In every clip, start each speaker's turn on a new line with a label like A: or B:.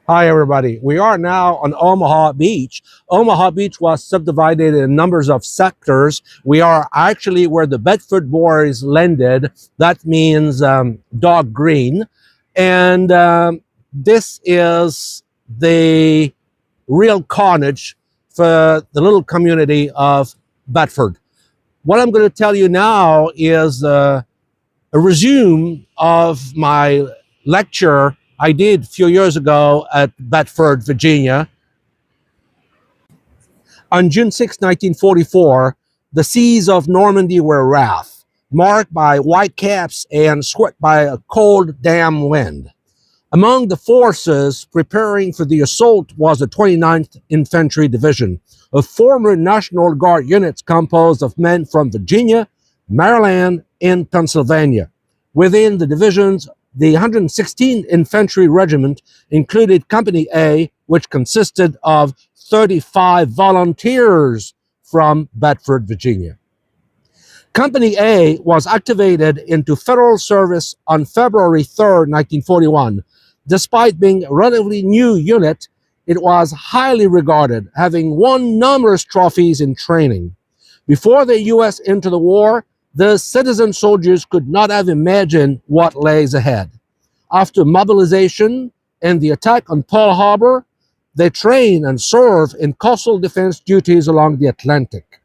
A: Hi, everybody. We are now on Omaha Beach. Omaha Beach was subdivided in numbers of sectors. We are actually where the Bedford boys landed. That means dog green. And this is the real carnage for the little community of Bedford. What I'm going to tell you now is a resume of my lecture I did a few years ago at Bedford, Virginia. On June 6, 1944, the seas of Normandy were rough, marked by white caps and swept by a cold, damp wind. Among the forces preparing for the assault was the 29th Infantry Division, a former National Guard unit composed of men from Virginia, Maryland, and Pennsylvania. Within the divisions, the 116th Infantry Regiment included Company A, which consisted of 35 volunteers from Bedford, Virginia. Company A was activated into federal service on February 3, 1941. Despite being a relatively new unit, it was highly regarded, having won numerous trophies in training. Before the U.S. entered the war, the citizen soldiers could not have imagined what lays ahead. After mobilization and the attack on Pearl Harbor, they trained and served in coastal defense duties along the Atlantic.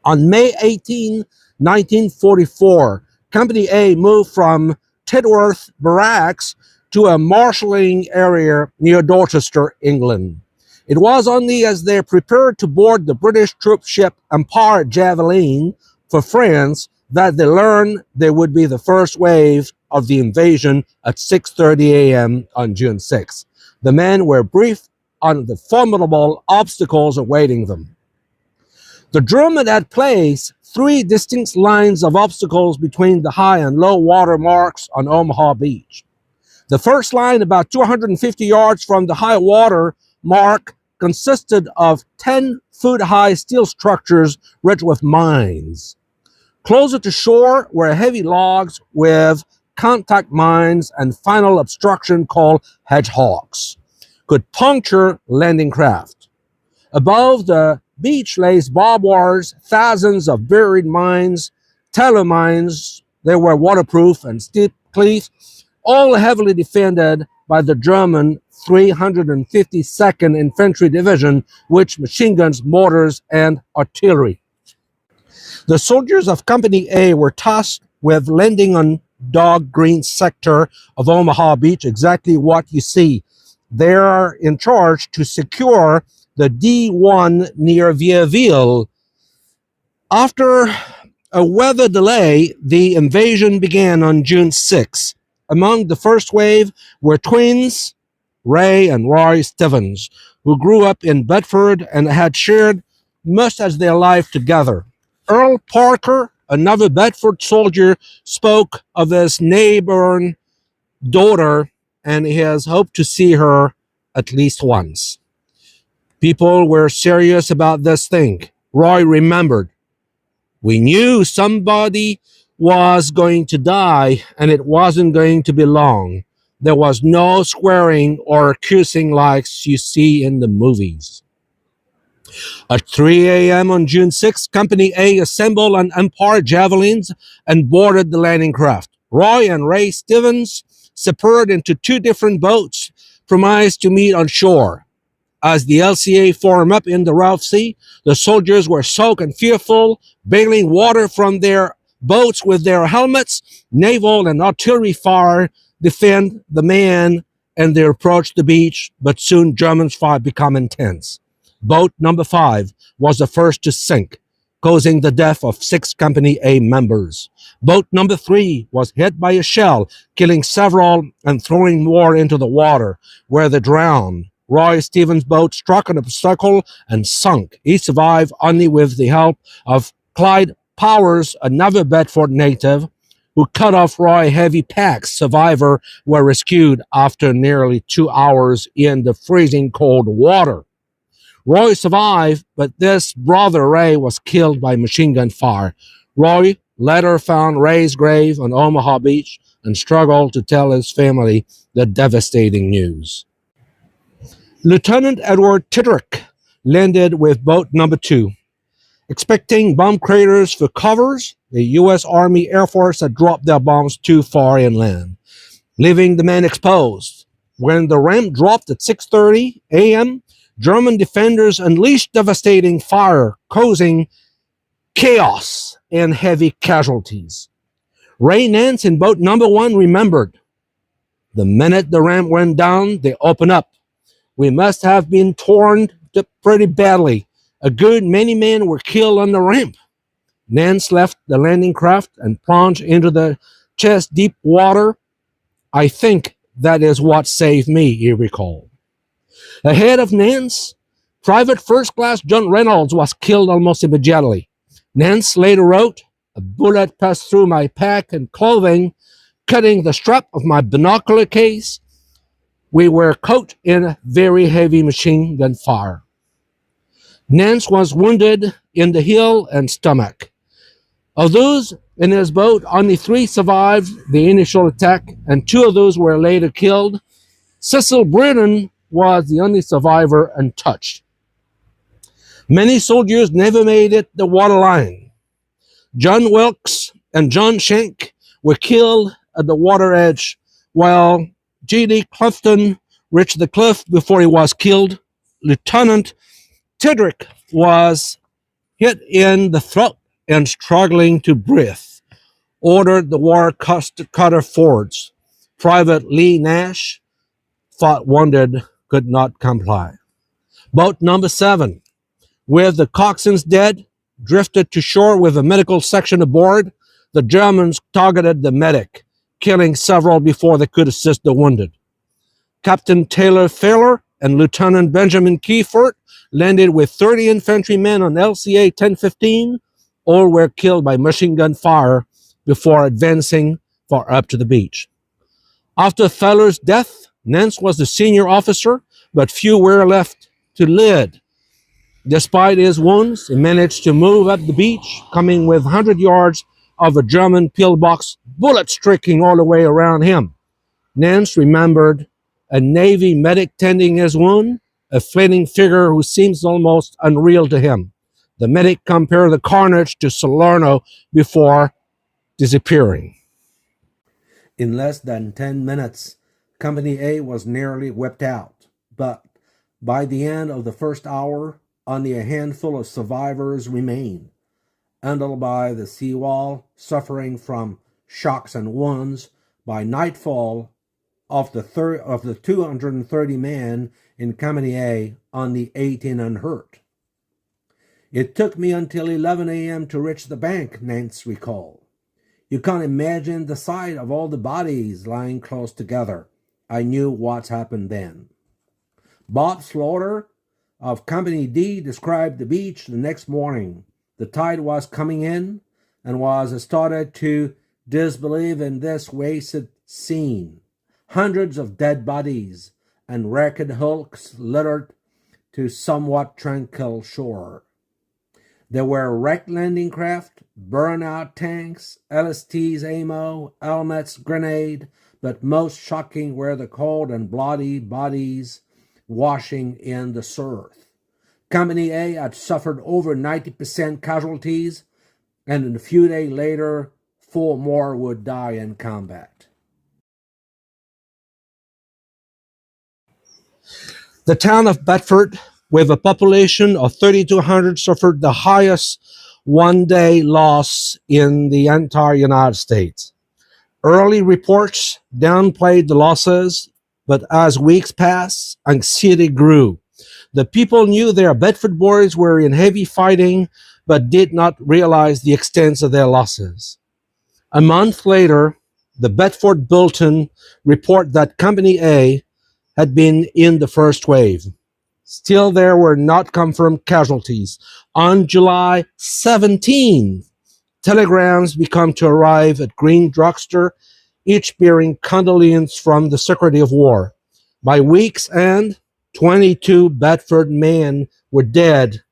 A: On May 18, 1944, Company A moved from Tidworth Barracks to a marshalling area near Dorchester, England. It was only as they prepared to board the British troop ship Empire Javelin for France that they learned there would be the first wave of the invasion at 6:30 a.m. on June 6. The men were briefed on the formidable obstacles awaiting them. The German had placed three distinct lines of obstacles between the high and low water marks on Omaha Beach. The first line, about 250 yards from the high water mark, consisted of 10-foot-high steel structures rich with mines. Closer to shore were heavy logs with contact mines and final obstruction called hedgehogs, could puncture landing craft. Above the beach lay barbed wires, thousands of buried mines, tallow mines. They were waterproof and steep cliffs, all heavily defended by the German 352nd Infantry Division, with machine guns, mortars, and artillery. The soldiers of Company A were tasked with landing on Dog Green sector of Omaha Beach, exactly what you see. They are in charge to secure the D1 near Vieilleville. After a weather delay, the invasion began on June 6. Among the first wave were twins, Ray and Roy Stevens, who grew up in Bedford and had shared much of their life together. Earl Parker, another Bedford soldier, spoke of his neighbor's daughter and his hope to see her at least once. People were serious about this thing. Roy remembered, "We knew somebody was going to die, and it wasn't going to be long. There was no swearing or cursing like you see in the movies." At 3 a.m. on June 6, Company A assembled on Empire Javelins and boarded the landing craft. Roy and Ray Stevens separated into two different boats, promised to meet on shore. As the LCA formed up in the rough sea, the soldiers were soaked and fearful, bailing water from their boats with their helmets. Naval and artillery fire defend the men and they approached the beach, but soon German fire became intense. Boat number 5 was the first to sink, causing the death of 6 Company A members. Boat number 3 was hit by a shell, killing several and throwing more into the water, where they drowned. Roy Stevens' boat struck an obstacle and sunk. He survived only with the help of Clyde Powers, another Bedford native, who cut off Roy heavy packs. Survivors were rescued after nearly 2 hours in the freezing cold water. Roy survived, but this brother Ray was killed by machine gun fire. Roy later found Ray's grave on Omaha Beach and struggled to tell his family the devastating news. Lieutenant Edward Titrick landed with boat number 2. Expecting bomb craters for covers, the U.S. Army Air Force had dropped their bombs too far inland, leaving the men exposed. When the ramp dropped at 6:30 a.m., German defenders unleashed devastating fire, causing chaos and heavy casualties. Ray Nance in boat number 1 remembered, "The minute the ramp went down, they opened up. We must have been torn pretty badly. A good many men were killed on the ramp." Nance left the landing craft and plunged into the chest-deep water. "I think that is what saved me," he recalled. Ahead of Nance, Private First Class John Reynolds was killed almost immediately. Nance later wrote, "A bullet passed through my pack and clothing, cutting the strap of my binocular case. We were caught in very heavy machine gun fire." Nance was wounded in the heel and stomach. Of those in his boat, only 3 survived the initial attack, and 2 of those were later killed. Cecil Brennan was the only survivor untouched. Many soldiers never made it the waterline. John Wilkes and John Shank were killed at the water edge, while G.D. Clifton reached the cliff before he was killed. Lieutenant Titrick was hit in the throat and struggling to breathe, ordered the water cutter forwards. Private Lee Nash, thought wounded, could not comply. Boat number 7, with the coxswains dead, drifted to shore with a medical section aboard. The Germans targeted the medic, killing several before they could assist the wounded. Captain Taylor Fairler and Lieutenant Benjamin Keyford landed with 30 infantrymen on LCA 1015. All were killed by machine gun fire before advancing far up to the beach. After Fairler's death, Nance was the senior officer, but few were left to lead. Despite his wounds, he managed to move up the beach, coming with 100 yards of a German pillbox, bullets streaking all the way around him. Nance remembered a Navy medic tending his wound, a flitting figure who seems almost unreal to him. The medic compared the carnage to Salerno before disappearing. In less than 10 minutes, Company A was nearly wiped out, but by the end of the first hour, only a handful of survivors remained. Handled by the seawall, suffering from shocks and wounds, by nightfall, of the 230 men in Company A, only 18 unhurt. "It took me until 11 a.m. to reach the bank," Nance recalled. "You can't imagine the sight of all the bodies lying close together. I knew what's happened then." Bob Slaughter of Company D described the beach the next morning. The tide was coming in and was started to disbelieve in this wasted scene. Hundreds of dead bodies and wrecked hulks littered to somewhat tranquil shore. There were wrecked landing craft, burnout tanks, LSTs, ammo, helmets, grenade, but most shocking were the cold and bloody bodies washing in the surf. Company A had suffered over 90% casualties, and a few days later, 4 more would die in combat. The town of Bedford, with a population of 3,200, suffered the highest one-day loss in the entire United States. Early reports downplayed the losses, but as weeks passed, anxiety grew. The people knew their Bedford boys were in heavy fighting, but did not realize the extent of their losses. A month later, the Bedford Bulletin reported that Company A had been in the first wave. Still, there were not confirmed casualties. On July 17, telegrams began to arrive at Green Drugstore, each bearing condolence from the Secretary of War. By week's end, 22 Bedford men were dead,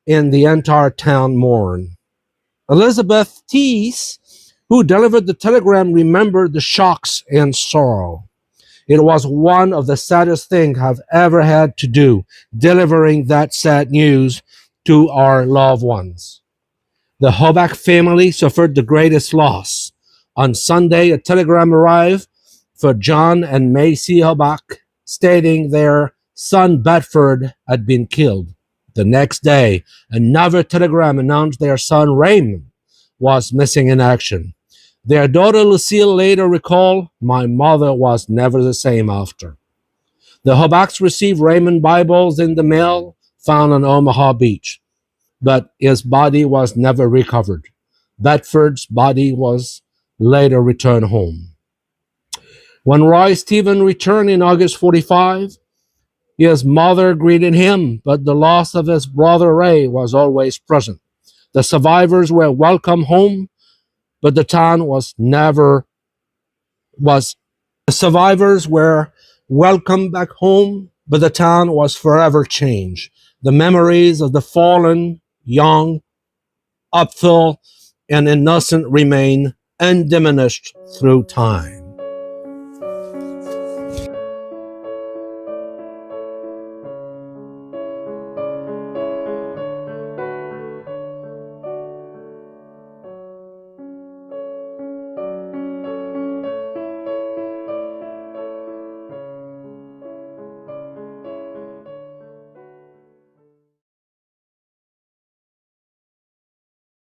A: and the entire town mourned. Elizabeth Teese, who delivered the telegram, remembered the shocks and sorrow. It was one of the saddest things I've ever had to do, delivering that sad news to our loved ones. The Hobach family suffered the greatest loss. On Sunday, a telegram arrived for John and Macy Hobach stating their son Bedford had been killed. The next day, another telegram announced their son Raymond was missing in action. Their daughter Lucille later recalled, "My mother was never the same after." The Hobachs received Raymond Bibles in the mail found on Omaha Beach, but his body was never recovered. Bedford's body was later returned home. When Roy Stephen returned in August 45, his mother greeted him, but the loss of his brother Ray was always present. The survivors were welcomed home, but the town was never was the survivors were welcomed back home, but the town was forever changed. The memories of the fallen, young, hopeful, and innocent remain undiminished through time.